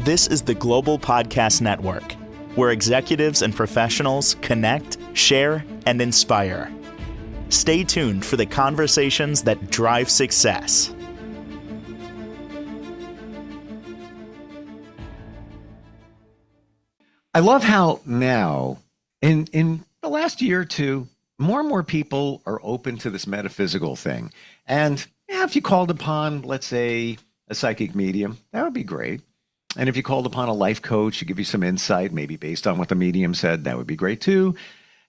This is the Global Podcast Network, where executives and professionals connect, share, and inspire. Stay tuned for the conversations that drive success. I love how now, in the last year or two, more and more people are open to this metaphysical thing. And yeah, if you called upon, let's say, a psychic medium, that would be great. And if you called upon a life coach to give you some insight, maybe based on what the medium said, that would be great too.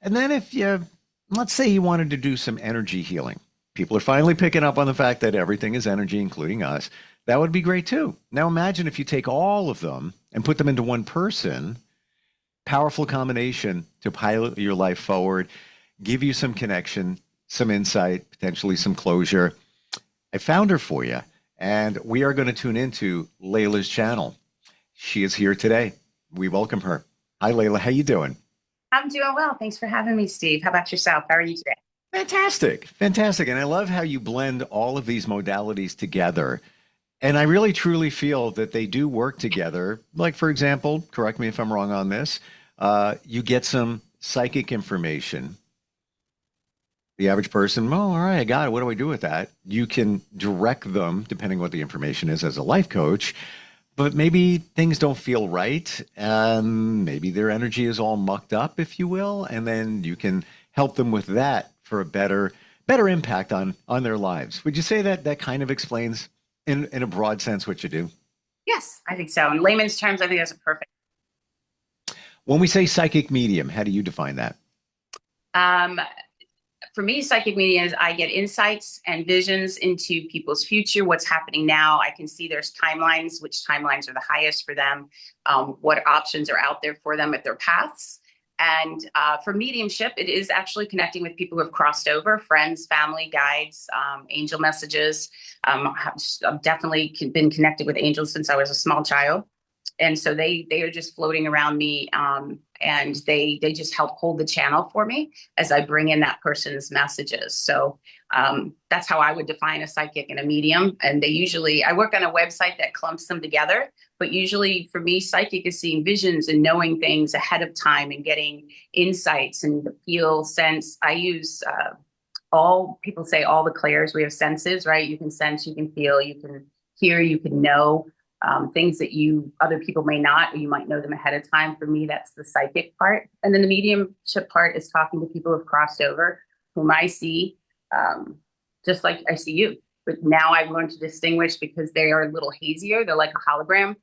And then if you, let's say you wanted to do some energy healing, people are finally picking up on the fact that everything is energy, including us. That would be great too. Now imagine if you take all of them and put them into one person, powerful combination to pilot your life forward, give you some connection, some insight, potentially some closure. I found her for you, and we are going to tune into Leyla's channel. She is here today. We welcome her. Hi, Leyla. How you doing? I'm doing well. Thanks for having me, Steve. How about yourself? How are you today? Fantastic. Fantastic. And I love how you blend all of these modalities together. And I really, truly feel that they do work together. Like, for example, correct me if I'm wrong on this, you get some psychic information. The average person, oh, all right, I got it. What do I do with that? You can direct them, depending on what the information is, as a life coach. But maybe things don't feel right, and maybe their energy is all mucked up, if you will, and then you can help them with that for a better impact on their lives. Would you say that that kind of explains, in a broad sense, what you do? Yes, I think so. In layman's terms, I think that's perfect. When we say psychic medium, how do you define that? For me, psychic medium is I get insights and visions into people's future, what's happening now. I can see there's timelines, which timelines are the highest for them, what options are out there for them at their paths. And for mediumship, it is actually connecting with people who have crossed over, friends, family, guides, angel messages. I've definitely been connected with angels since I was a small child. And so they are just floating around me, and they just help hold the channel for me as I bring in that person's messages. So that's how I would define a psychic and a medium. And I work on a website that clumps them together. But usually for me, psychic is seeing visions and knowing things ahead of time and getting insights and feel, sense. I use people say all the clairs. We have senses, right? You can sense, you can feel, you can hear, you can know. Things that other people may not, or you might know them ahead of time. For me, that's the psychic part. And then the mediumship part is talking to people who've crossed over, whom I see just like I see you. But now I've learned to distinguish because they are a little hazier. They're like a hologram.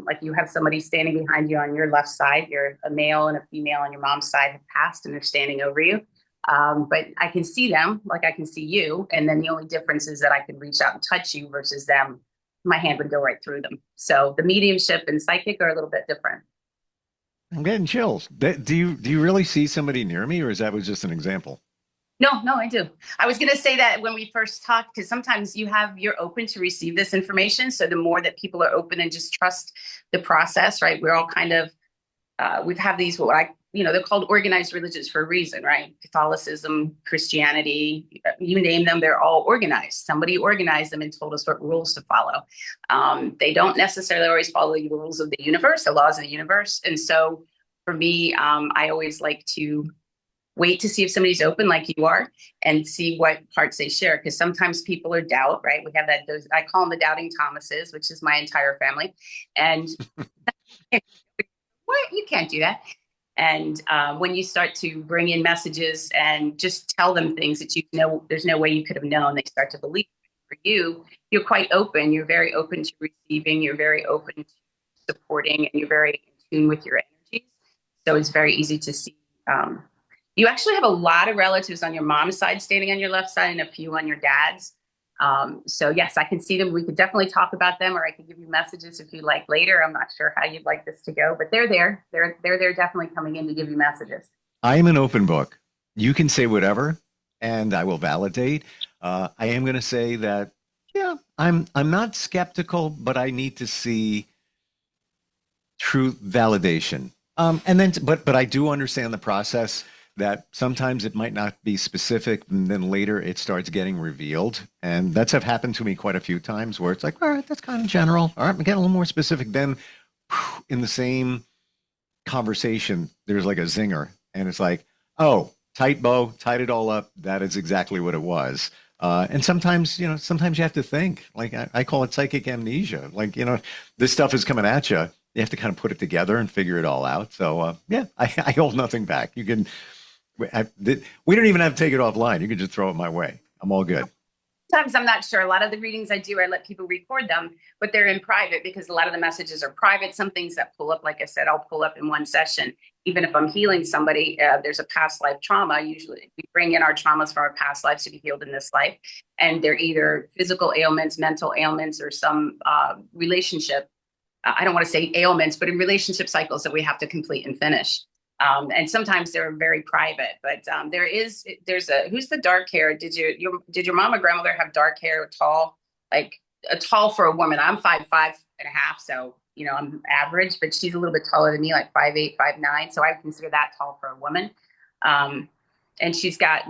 Like you have somebody standing behind you on your left side. You're a male and a female on your mom's side have passed and they're standing over you. But I can see them like I can see you. And then the only difference is that I can reach out and touch you versus them. My hand would go right through them. So the mediumship and psychic are a little bit different. I'm getting chills. Do you really see somebody near me, or is that was just an example? No, I do. I was going to say that when we first talked, because sometimes you're open to receive this information. So the more that people are open and just trust the process, right? We're all kind of, we have these, they're called organized religions for a reason, right? Catholicism, Christianity, you name them, they're all organized. Somebody organized them and told us what rules to follow. They don't necessarily always follow the rules of the universe, the laws of the universe. And so for me, I always like to wait to see if somebody's open like you are and see what parts they share. Because sometimes people are doubt, right? We have I call them the doubting Thomases, which is my entire family. And what? You can't do that. And when you start to bring in messages and just tell them things that there's no way you could have known, they start to believe. For you, you're quite open. You're very open to receiving. You're very open to supporting, and you're very in tune with your energies. So it's very easy to see. You actually have a lot of relatives on your mom's side standing on your left side and a few on your dad's. So yes, I can see them. We could definitely talk about them, or I could give you messages if you like later. I'm not sure how you'd like this to go, but they're there. They're there definitely coming in to give you messages. I'm an open book. You can say whatever and I will validate. I am going to say that, yeah, I'm not skeptical, but I need to see true validation. But I do understand the process that sometimes it might not be specific, and then later it starts getting revealed. And that's happened to me quite a few times where it's like, all right, that's kind of general. All right, I'm getting a little more specific. Then in the same conversation, there's like a zinger, and it's like, oh, tight bow, tied it all up. That is exactly what it was. And sometimes, sometimes you have to think. Like I call it psychic amnesia. Like, this stuff is coming at you. You have to kind of put it together and figure it all out. So, yeah, I hold nothing back. You can, we don't even have to take it offline. You can just throw it my way. I'm all good. Sometimes I'm not sure. A lot of the readings I do, I let people record them, but they're in private because a lot of the messages are private. Some things that pull up, like I said, I'll pull up in one session. Even if I'm healing somebody, there's a past life trauma. Usually we bring in our traumas from our past lives to be healed in this life. And they're either physical ailments, mental ailments, or some relationship. I don't want to say ailments, but in relationship cycles that we have to complete and finish. And sometimes they're very private, but who's the dark hair? Did your mom or grandmother have dark hair, tall, like tall for a woman? I'm 5'5.5", so I'm average, but she's a little bit taller than me, like 5'8", 5'9", so I consider that tall for a woman. And she's got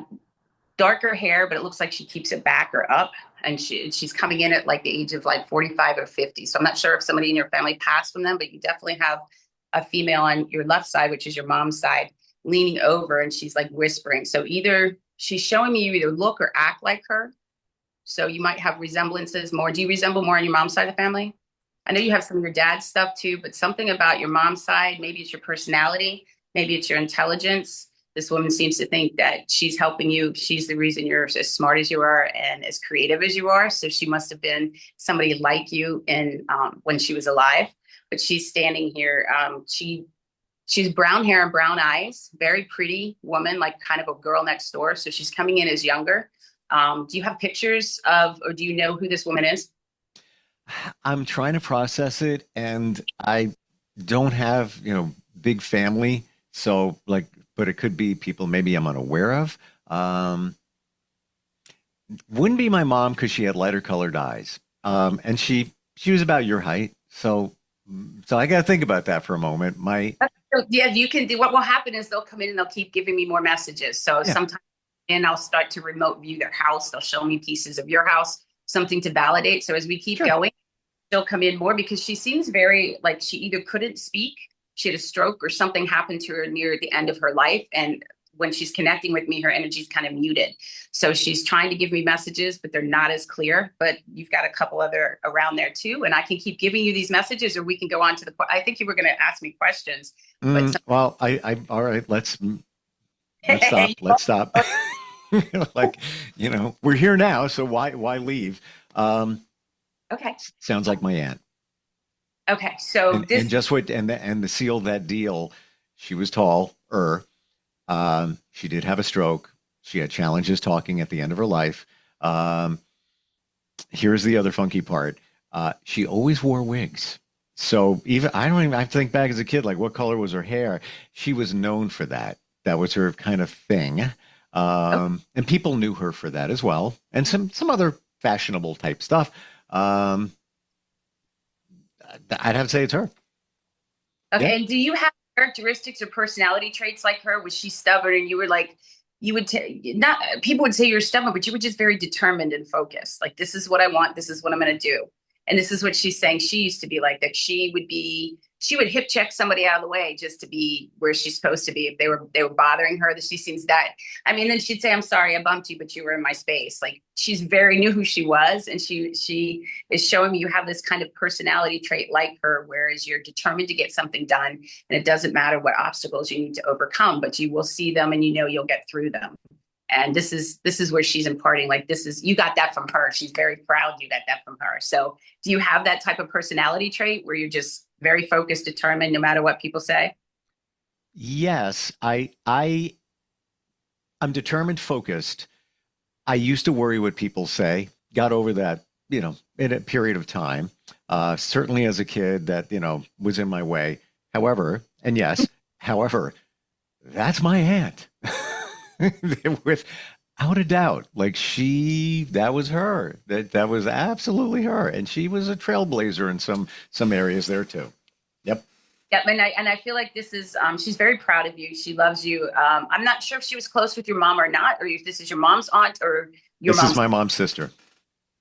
darker hair, but it looks like she keeps it back or up, and she's coming in at like the age of like 45 or 50. So I'm not sure if somebody in your family passed from them, but you definitely have a female on your left side, which is your mom's side, leaning over, and she's like whispering. So either she's showing me you either look or act like her. So you might have resemblances more. Do you resemble more on your mom's side of the family? I know you have some of your dad's stuff too, but something about your mom's side, maybe it's your personality, maybe it's your intelligence. This woman seems to think that she's helping you. She's the reason you're as smart as you are and as creative as you are. So she must have been somebody like you when she was alive. But she's standing here. She's brown hair and brown eyes, very pretty woman, like kind of a girl next door. So she's coming in as younger. Do you have pictures of, or do you know who this woman is? I'm trying to process it, and I don't have, big family. So but it could be people maybe I'm unaware of. Wouldn't be my mom because she had lighter colored eyes. And she was about your height. So I got to think about that for a moment. Yeah, you can do. What will happen is they'll come in and they'll keep giving me more messages. So sometimes, and I'll start to remote view their house. They'll show me pieces of your house, something to validate. So as we keep going, she'll come in more because she seems very like she either couldn't speak, she had a stroke, or something happened to her near the end of her life. And when she's connecting with me, her energy's kind of muted. So she's trying to give me messages, but they're not as clear. But you've got a couple other around there too. And I can keep giving you these messages, or we can go on to I think you were going to ask me questions. Well, all right, let's stop. Let's stop. We're here now. So why leave? Okay. Sounds like my aunt. Okay. So and just what, and the seal that deal, she was tall, she did have a stroke. She had challenges talking at the end of her life. Here's the other funky part. She always wore wigs. So I think back as a kid, like what color was her hair? She was known for that. That was her kind of thing. And people knew her for that as well. And some other fashionable type stuff. I'd have to say it's her. Okay. Yeah. And do you have characteristics or personality traits like her? Was she stubborn and you were like, people would say you're stubborn, but you were just very determined and focused. Like, this is what I want. This is what I'm going to do. And this is what she's saying. She used to be like that. She would hip check somebody out of the way just to be where she's supposed to be. If they were bothering her, that she seems that, then she'd say, I'm sorry, I bumped you, but you were in my space. Like, she's knew who she was. And she is showing me you have this kind of personality trait like her, whereas you're determined to get something done. And it doesn't matter what obstacles you need to overcome, but you will see them and you'll get through them. And this is where she's imparting, like, you got that from her. She's very proud you got that from her. So do you have that type of personality trait where you're just very focused, determined, no matter what people say? Yes, I'm determined, focused. I used to worry what people say, got over that, in a period of time. Certainly as a kid that, was in my way. However, that's my aunt. Without a doubt, like that was her. That was absolutely her, and she was a trailblazer in some areas there too. Yep. Yep, and I feel like this is she's very proud of you. She loves you. I'm not sure if she was close with your mom or not, or if this is your mom's aunt or your mom's. This is my mom's sister.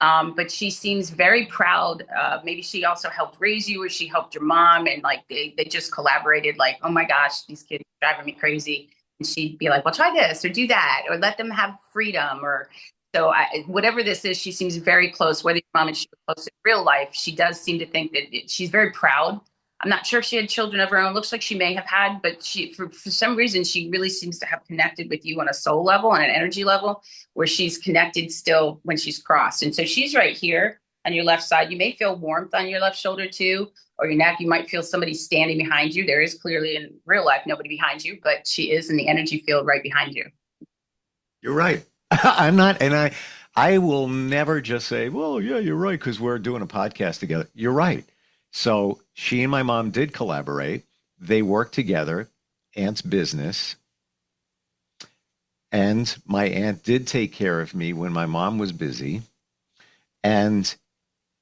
But she seems very proud. Maybe she also helped raise you, or she helped your mom, and like they just collaborated. Like, oh my gosh, these kids are driving me crazy. And she'd be like, well, try this or do that, or let them have freedom, or so whatever this is, she seems very close. Whether your mom and she were close in real life, she does seem to think that she's very proud. I'm not sure if she had children of her own. Looks like she may have had, but she, for some reason, she really seems to have connected with you on a soul level and an energy level where she's connected still when she's crossed. And so she's right here on your left side. You may feel warmth on your left shoulder too, or your neck. You might feel somebody standing behind you. There is clearly in real life nobody behind you, but she is in the energy field right behind you. You're right. I'm not, and I will never just say, well, yeah, you're right, because we're doing a podcast together. You're right. So she and my mom did collaborate. They worked together, aunt's business. And my aunt did take care of me when my mom was busy. And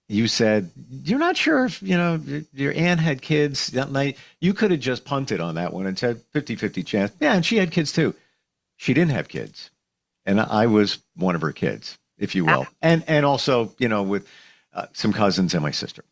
you said, you're not sure if, your aunt had kids that night. You could have just punted on that one and said 50-50 chance. Yeah, and she had kids too. She didn't have kids. And I was one of her kids, if you will. And also, with some cousins and my sister.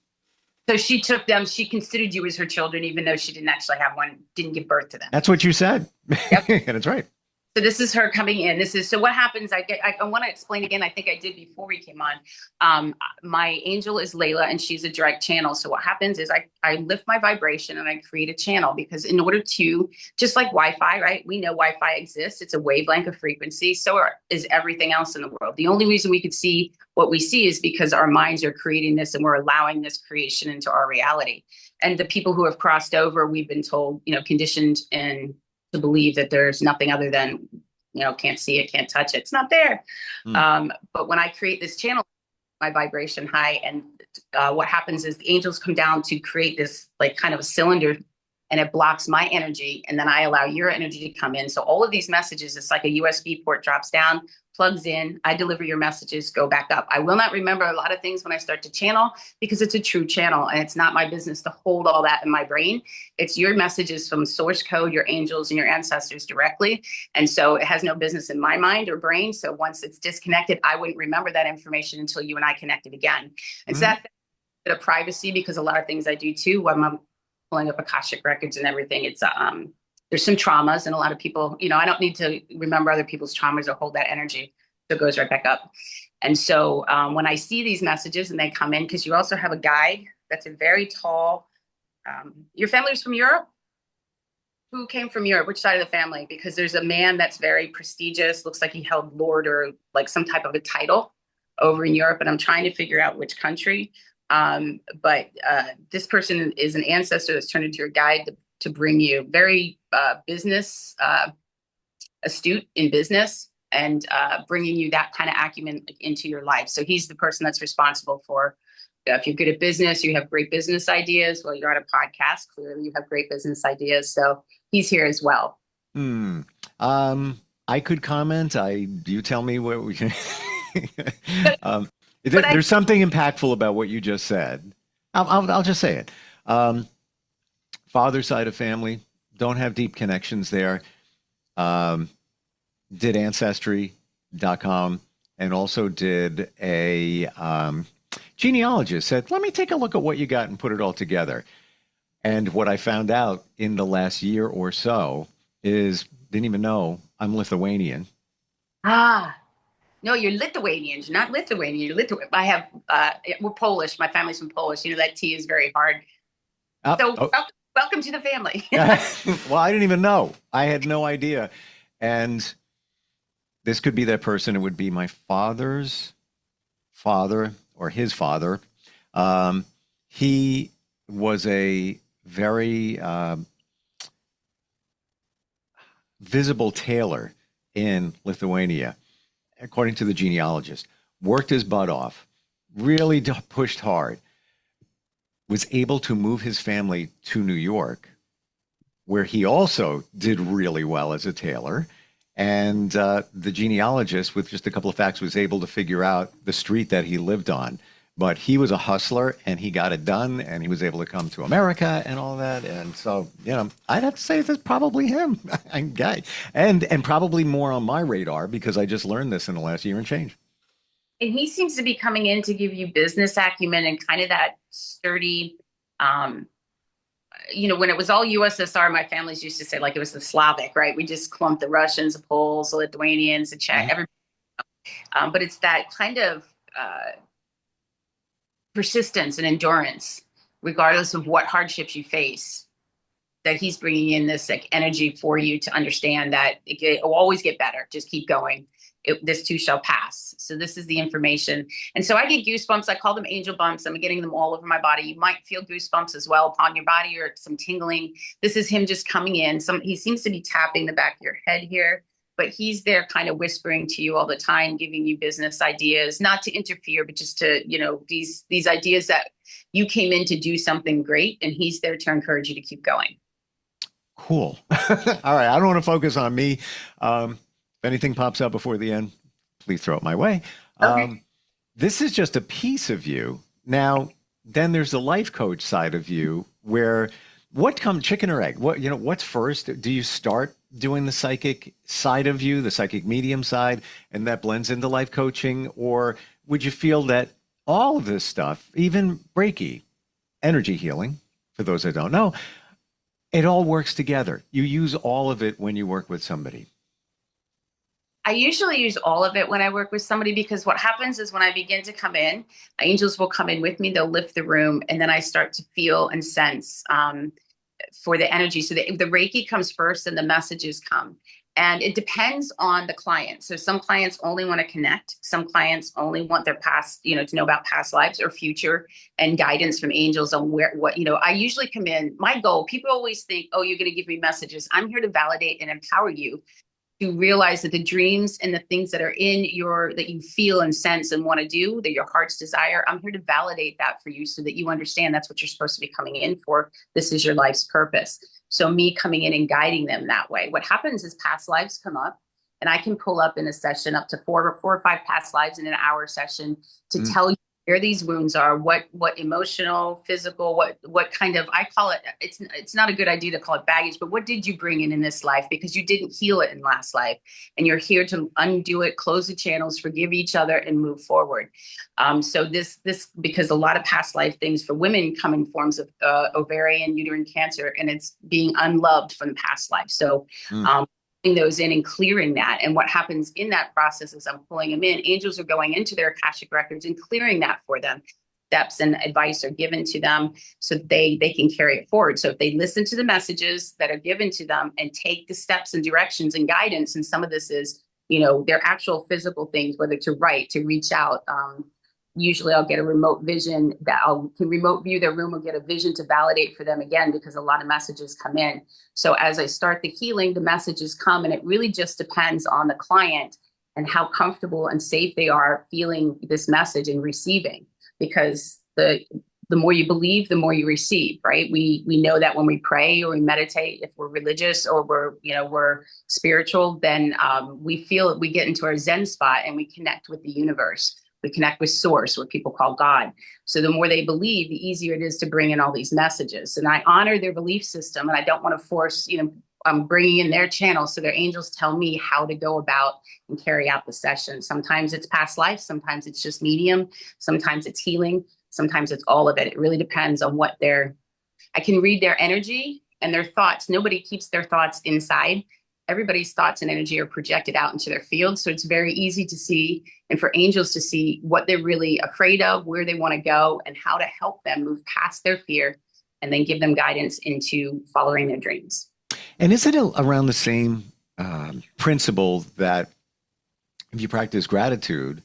So she took them, she considered you as her children, even though she didn't actually have one, didn't give birth to them. That's what you said. Yep. And it's right. So this is her coming in. So what happens, I want to explain again, I think I did before we came on. My angel is Leyla, and she's a direct channel. So what happens is I lift my vibration and I create a channel, because in order to, just like Wi-Fi, right? We know Wi-Fi exists. It's a wavelength of frequency. So is everything else in the world. The only reason we could see what we see is because our minds are creating this, and we're allowing this creation into our reality. And the people who have crossed over, we've been told, conditioned and to believe that there's nothing other than, can't see it, can't touch it. It's not there. But when I create this channel, my vibration high, and what happens is the angels come down to create this like kind of a cylinder, and it blocks my energy. And then I allow your energy to come in. So all of these messages, it's like a USB port drops down, plugs in, I deliver your messages, go back up. I will not remember a lot of things when I start to channel, because it's a true channel, and it's not my business to hold all that in my brain. It's your messages from source code, your angels and your ancestors directly. And so it has no business in my mind or brain. So once it's disconnected, I wouldn't remember that information until you and I connected again. And so that's a bit of privacy, because a lot of things I do too, when I'm pulling up Akashic records and everything, it's there's some traumas, and a lot of people, I don't need to remember other people's traumas or hold that energy. So it goes right back up. And so when I see these messages and they come in, because you also have a guy that's a very tall, your family's from Europe? Who came from Europe? Which side of the family? Because there's a man that's very prestigious, looks like he held lord or like some type of a title over in Europe. And I'm trying to figure out which country. But this person is an ancestor that's turned into your guide to bring you very business, astute in business, and bringing you that kind of acumen into your life. So he's the person that's responsible for, if you're good at business, you have great business ideas. Well, you're on a podcast, clearly you have great business ideas. So he's here as well. I could comment. You tell me what we can. There's something impactful about what you just said. I'll just say it. Father's side of family, don't have deep connections there. Did Ancestry.com, and also did a genealogist. Said, let me take a look at what you got and put it all together. And what I found out in the last year or so is, didn't even know I'm Lithuanian. No, you're Lithuanian. You're not Lithuanian. You're Lithuanian. We're Polish. My family's from Polish. That T is very hard. Welcome to the family. Well, I didn't even know. I had no idea. And this could be that person. It would be my father's father or his father. He was a very visible tailor in Lithuania, according to the genealogist. Worked his butt off, really pushed hard, was able to move his family to New York, where he also did really well as a tailor. And the genealogist, with just a couple of facts, was able to figure out the street that he lived on. But he was a hustler, and he got it done, and he was able to come to America and all that. And so, I'd have to say that's probably him, guy, and probably more on my radar, because I just learned this in the last year and change. And he seems to be coming in to give you business acumen and kind of that sturdy, when it was all USSR, my families used to say like it was the Slavic, right? We just clumped the Russians, the Poles, the Lithuanians, the Czech, everybody. But it's that kind of persistence and endurance, regardless of what hardships you face, that he's bringing in this like energy for you to understand that it will always get better. Just keep going. This too shall pass. So this is the information. And so I get goosebumps. I call them angel bumps. I'm getting them all over my body. You might feel goosebumps as well upon your body or some tingling. This is him just coming in. He seems to be tapping the back of your head here, but he's there kind of whispering to you all the time, giving you business ideas, not to interfere, but just to, these ideas that you came in to do something great. And he's there to encourage you to keep going. Cool. All right. I don't want to focus on me. If anything pops up before the end, please throw it my way. Okay. This is just a piece of you. Now, then there's the life coach side of you where what comes, chicken or egg? What's first? Do you start doing the psychic side of you, the psychic medium side, and that blends into life coaching? Or would you feel that all of this stuff, even Reiki, energy healing, for those that don't know, it all works together? You use all of it when you work with somebody. I usually use all of it when I work with somebody, because what happens is when I begin to come in, angels will come in with me, they'll lift the room, and then I start to feel and sense for the energy. So the Reiki comes first and the messages come. And it depends on the client. So some clients only want to connect. Some clients only want their past, to know about past lives or future and guidance from angels on I usually come in. My goal, people always think, oh, you're going to give me messages. I'm here to validate and empower you to realize that the dreams and the things that are that you feel and sense and want to do, that your heart's desire, I'm here to validate that for you so that you understand that's what you're supposed to be coming in for. This is your life's purpose. So me coming in and guiding them that way. What happens is past lives come up, and I can pull up in a session up to four or five past lives in an hour session to tell you where these wounds are, what emotional, physical, what kind of, I call it, it's not a good idea to call it baggage, but what did you bring in this life? Because you didn't heal it in last life, and you're here to undo it, close the channels, forgive each other, and move forward. So this, because a lot of past life things for women come in forms of ovarian, uterine cancer, and it's being unloved from the past life. So, those in and clearing that. And what happens in that process is I'm pulling them in. Angels are going into their Akashic records and clearing that for them. Steps and advice are given to them so they can carry it forward. So if they listen to the messages that are given to them and take the steps and directions and guidance, and some of this is, their actual physical things, whether to write, to reach out. Usually I'll get a remote vision that can remote view their room or get a vision to validate for them again, because a lot of messages come in. So as I start the healing, the messages come, and it really just depends on the client and how comfortable and safe they are feeling this message and receiving, because the more you believe, the more you receive, right? We know that when we pray or we meditate, if we're religious or we're spiritual, then we get into our Zen spot and we connect with the universe. We connect with source, what people call God. So the more they believe, the easier it is to bring in all these messages. And I honor their belief system, and I don't want to force, I'm bringing in their channel. So their angels tell me how to go about and carry out the session. Sometimes it's past life. Sometimes it's just medium. Sometimes it's healing. Sometimes it's all of it. It really depends on I can read their energy and their thoughts. Nobody keeps their thoughts inside. Everybody's thoughts and energy are projected out into their field. So it's very easy to see, and for angels to see what they're really afraid of, where they want to go, and how to help them move past their fear, and then give them guidance into following their dreams. And is it around the same principle that if you practice gratitude,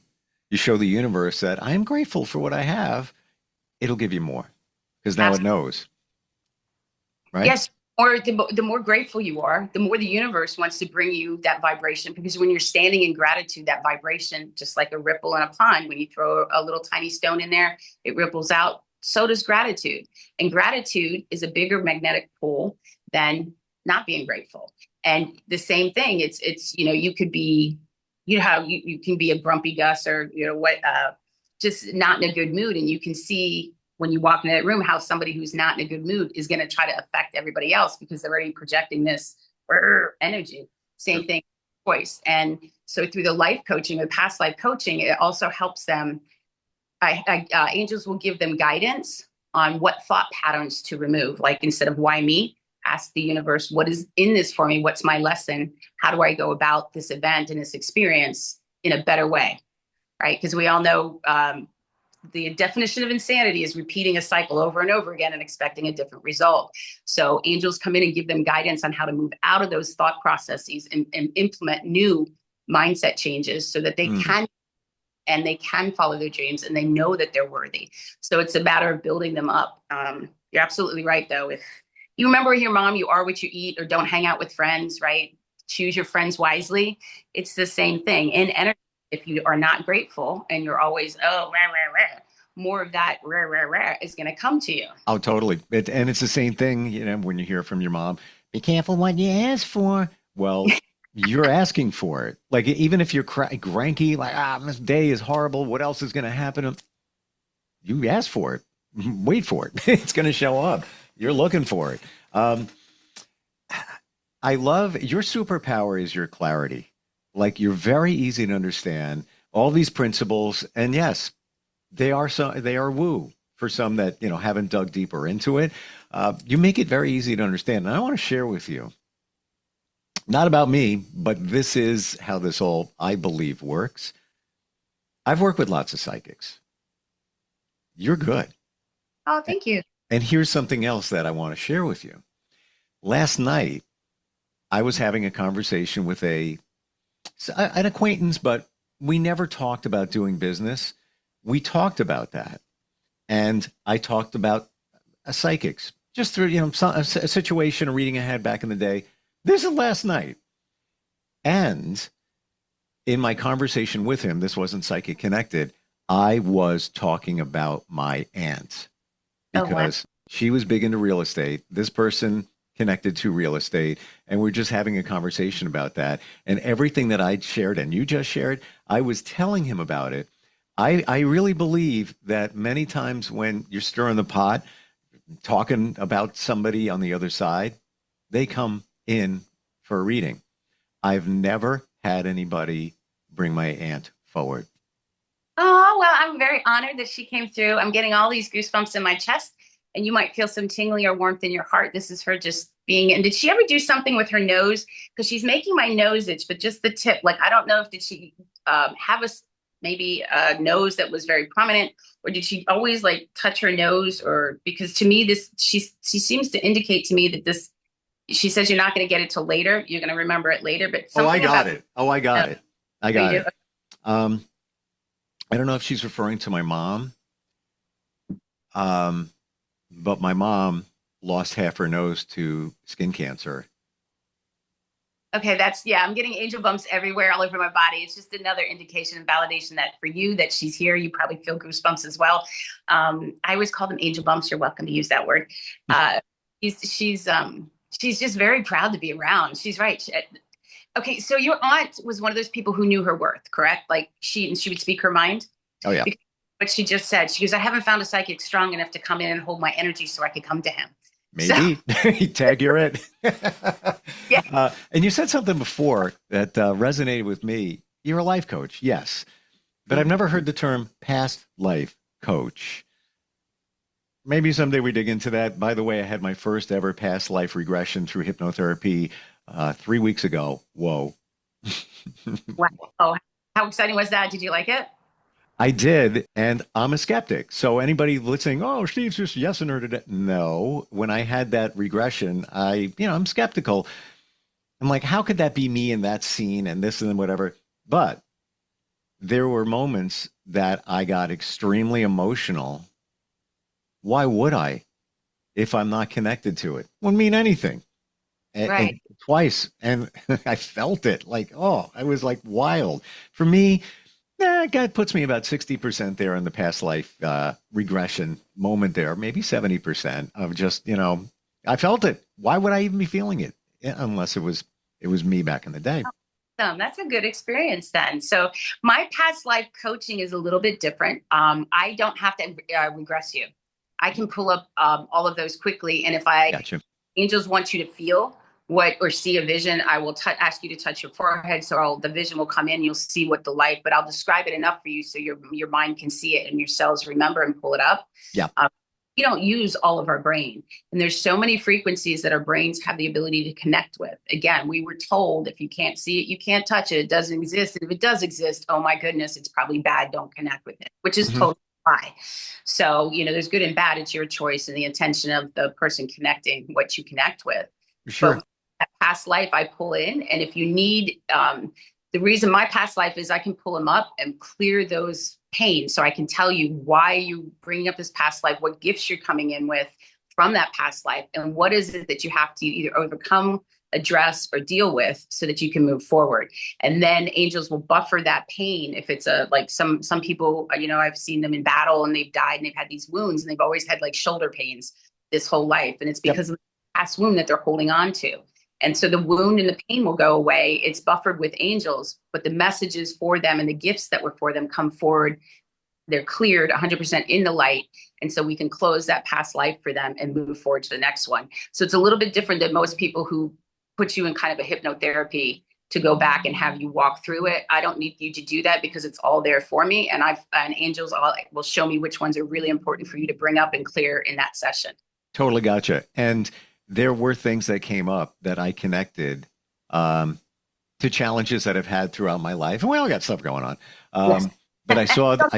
you show the universe that I am grateful for what I have, it'll give you more, because now it knows, right? Yes. Or the more grateful you are, the more the universe wants to bring you that vibration. Because when you're standing in gratitude, that vibration, just like a ripple in a pond, when you throw a little tiny stone in there, it ripples out. So does gratitude. And gratitude is a bigger magnetic pull than not being grateful. And the same thing, it's you could be, how you can be a grumpy Gus or, just not in a good mood. And you can see when you walk into that room, how somebody who's not in a good mood is going to try to affect everybody else, because they're already projecting this energy. Same thing, voice. And So through the life coaching, the past life coaching, it also helps them. Angels will give them guidance on what thought patterns to remove. Like instead of why me, ask the universe, what is in this for me? What's my lesson? How do I go about this event and this experience in a better way? Right? Because we all know the definition of insanity is repeating a cycle over and over again and expecting a different result. So angels come in and give them guidance on how to move out of those thought processes and implement new mindset changes so that they can follow their dreams and they know that they're worthy. So it's a matter of building them up. You're absolutely right, though. If you remember with your mom, you are what you eat, or don't hang out with friends, right? Choose your friends wisely. It's the same thing. In energy, if you are not grateful and you're always, oh, rah, rah, rah, more of that rah, rah, rah is going to come to you. Oh, totally. And it's the same thing, when you hear from your mom, be careful what you ask for. Well, you're asking for it. Like, even if you're cranky, like, this day is horrible, what else is going to happen? You ask for it. Wait for it. It's going to show up. You're looking for it. I love your superpower is your clarity. Like, you're very easy to understand all these principles. And yes, they are woo for some that, haven't dug deeper into it. You make it very easy to understand. And I want to share with you, not about me, but this is how this all, I believe, works. I've worked with lots of psychics. You're good. Oh, thank you. And here's something else that I want to share with you. Last night, I was having a conversation with an acquaintance, but we never talked about doing business. We talked about that. And I talked about psychics, just through, a situation, a reading I had back in the day. This is last night. And in my conversation with him, this wasn't psychic connected, I was talking about my aunt because she was big into real estate. This person connected to real estate, and we're just having a conversation about that. And everything that I'd shared and you just shared, I was telling him about it. I really believe that many times when you're stirring the pot, talking about somebody on the other side, they come in for a reading. I've never had anybody bring my aunt forward. Oh, well, I'm very honored that she came through. I'm getting all these goosebumps in my chest, and you might feel some tingling or warmth in your heart. This is her just being. And did she ever do something with her nose? Because she's making my nose itch, but just the tip. Like, I don't know if did she have maybe a nose that was very prominent, or did she always like touch her nose? Or because to me, she seems to indicate to me that this. She says you're not going to get it till later. You're going to remember it later. But I got it. I got it. I don't know if she's referring to my mom, but my mom lost half her nose to skin cancer. Okay, I'm getting angel bumps everywhere, all over my body. It's just another indication and validation that for you, that she's here. You probably feel goosebumps as well. I always call them angel bumps. You're welcome to use that word. She's just very proud to be around. She's right. Okay, so your aunt was one of those people who knew her worth, correct? Like she would speak her mind. Oh yeah. Because what she just said, she goes, I haven't found a psychic strong enough to come in and hold my energy so I could come to him. Maybe. Tag, you're it. Yeah. And you said something before that resonated with me. You're a life coach, yes. But I've never heard the term past life coach. Maybe someday we dig into that. By the way, I had my first ever past life regression through hypnotherapy 3 weeks ago. Whoa. Wow. Oh, how exciting was that? Did you like it? I did, and I'm a skeptic. So anybody listening, oh, Steve's just yesing her today. No, when I had that regression, I'm skeptical. I'm like, how could that be me in that scene and this and whatever? But there were moments that I got extremely emotional. Why would I if I'm not connected to it? Wouldn't mean anything. Right. And twice, and I felt it like, oh, I was like wild. For me, God puts me about 60% there in the past life regression moment there, maybe 70% of just, I felt it. Why would I even be feeling it unless it was me back in the day? That's a good experience then. So my past life coaching is a little bit different. I don't have to regress you. I can pull up all of those quickly. And if Gotcha. angels want you to feel or see a vision, I will ask you to touch your forehead. So the vision will come in, you'll see what the light, but I'll describe it enough for you so your mind can see it and your cells remember and pull it up. Yeah. We don't use all of our brain. And there's so many frequencies that our brains have the ability to connect with. Again, we were told if you can't see it, you can't touch it. It doesn't exist. And if it does exist, oh my goodness, it's probably bad. Don't connect with it, which is totally fine. So, there's good and bad. It's your choice and the intention of the person connecting what you connect with. Sure. But that past life, I pull in. And if you need, the reason my past life is I can pull them up and clear those pains. So I can tell you why you bringing up this past life, what gifts you're coming in with from that past life, and what is it that you have to either overcome, address, or deal with so that you can move forward. And then angels will buffer that pain. If it's like some people, I've seen them in battle and they've died and they've had these wounds and they've always had like shoulder pains this whole life. And it's because of the past wound that they're holding on to. And so the wound and the pain will go away. It's buffered with angels, but the messages for them and the gifts that were for them come forward. They're cleared 100% in the light. And so we can close that past life for them and move forward to the next one. So it's a little bit different than most people who put you in kind of a hypnotherapy to go back and have you walk through it. I don't need you to do that because it's all there for me. And angels will show me which ones are really important for you to bring up and clear in that session. Totally gotcha. And there were things that came up that I connected to challenges that I've had throughout my life. And we all got stuff going on. Yes. But I saw the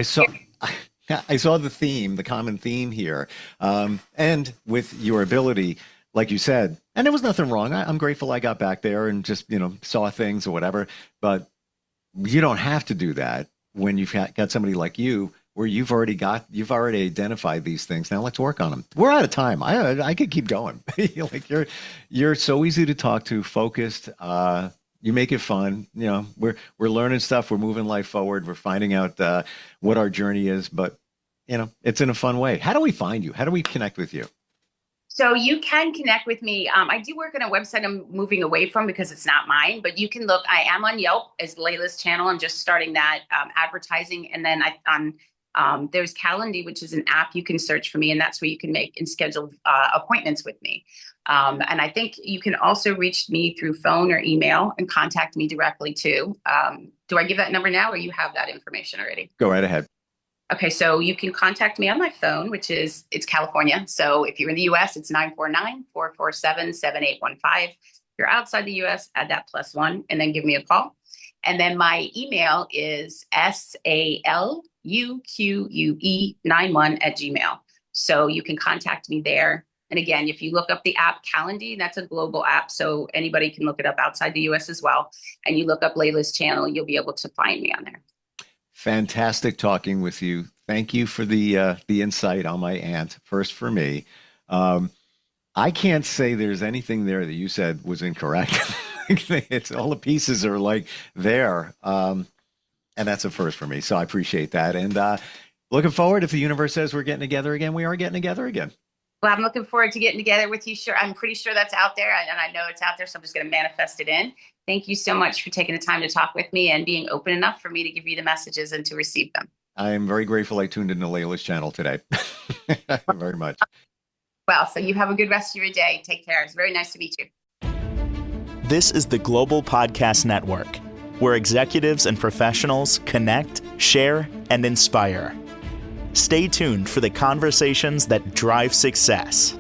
theme, the common theme here. And with your ability, like you said, and there was nothing wrong. I'm grateful I got back there and just, saw things or whatever. But you don't have to do that when you've got somebody like you, where you've already identified these things. Now let's work on them. We're out of time. I could keep going. Like you're so easy to talk to, focused. You make it fun. We're learning stuff. We're moving life forward. We're finding out what our journey is, but it's in a fun way. How do we find you? How do we connect with you? So you can connect with me. I do work on a website I'm moving away from because it's not mine, but you can look. I am on Yelp as Leyla's channel. I'm just starting that advertising. And then there's Calendly, which is an app you can search for me, and that's where you can make and schedule appointments with me. And I think you can also reach me through phone or email and contact me directly too. Do I give that number now or you have that information already? Go right ahead. Okay, so you can contact me on my phone, it's California. So if you're in the US, it's 949-447-7815. If you're outside the US, add that +1 and then give me a call. And then my email is saluque91@gmail. So you can contact me there. And again, if you look up the app Calendly, that's a global app. So anybody can look it up outside the US as well. And you look up Leyla's channel, you'll be able to find me on there. Fantastic talking with you. Thank you for the insight on my aunt, first for me. I can't say there's anything there that you said was incorrect. It's all the pieces are like there. And that's a first for me. So I appreciate that. And looking forward, if the universe says we're getting together again, we are getting together again. Well, I'm looking forward to getting together with you. Sure. I'm pretty sure that's out there and I know it's out there. So I'm just going to manifest it in. Thank you so much for taking the time to talk with me and being open enough for me to give you the messages and to receive them. I am very grateful I tuned into Leyla's channel today. Very much. Well, so you have a good rest of your day. Take care. It's very nice to meet you. This is the Global Podcast Network, where executives and professionals connect, share, and inspire. Stay tuned for the conversations that drive success.